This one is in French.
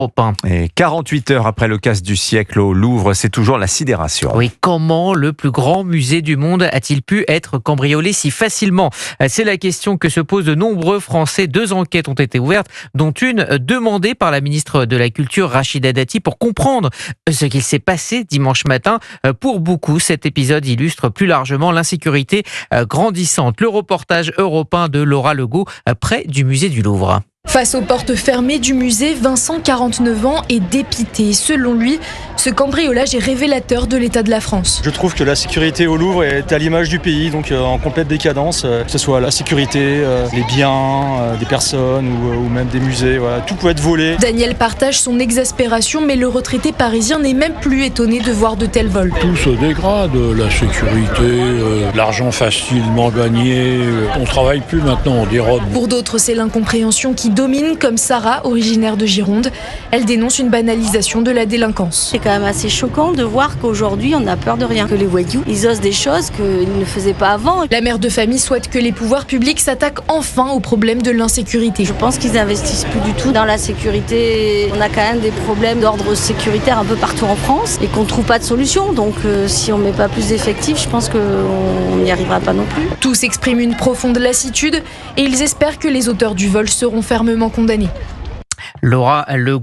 Europe 1. Et 48 heures après le casse du siècle au Louvre, c'est toujours la sidération. Oui, comment le plus grand musée du monde a-t-il pu être cambriolé si facilement? C'est la question que se posent de nombreux Français. 2 enquêtes ont été ouvertes, dont une demandée par la ministre de la Culture, Rachida Dati, pour comprendre ce qu'il s'est passé dimanche matin. Pour beaucoup, cet épisode illustre plus largement l'insécurité grandissante. Le reportage européen de Laura Legault, près du musée du Louvre. Face aux portes fermées du musée, Vincent, 49 ans, est dépité. Selon lui, ce cambriolage est révélateur de l'état de la France. Je trouve que la sécurité au Louvre est à l'image du pays, donc en complète décadence, que ce soit la sécurité, les biens des personnes ou même des musées, voilà, tout peut être volé. Daniel partage son exaspération, mais le retraité parisien n'est même plus étonné de voir de tels vols. Tout se dégrade, la sécurité, l'argent facilement gagné, on travaille plus maintenant, on dérobe. Pour d'autres, c'est l'incompréhension qui domine, comme Sarah, originaire de Gironde. Elle dénonce une banalisation de la délinquance. C'est quand même assez choquant de voir qu'aujourd'hui, on n'a peur de rien. Que les voyous, ils osent des choses qu'ils ne faisaient pas avant. La mère de famille souhaite que les pouvoirs publics s'attaquent enfin au problème de l'insécurité. Je pense qu'ils n'investissent plus du tout dans la sécurité. On a quand même des problèmes d'ordre sécuritaire un peu partout en France et qu'on ne trouve pas de solution. Donc si on ne met pas plus d'effectifs, je pense qu'on n'y arrivera pas non plus. Tous expriment une profonde lassitude et ils espèrent que les auteurs du vol seront fermement condamnés. Laura Legault.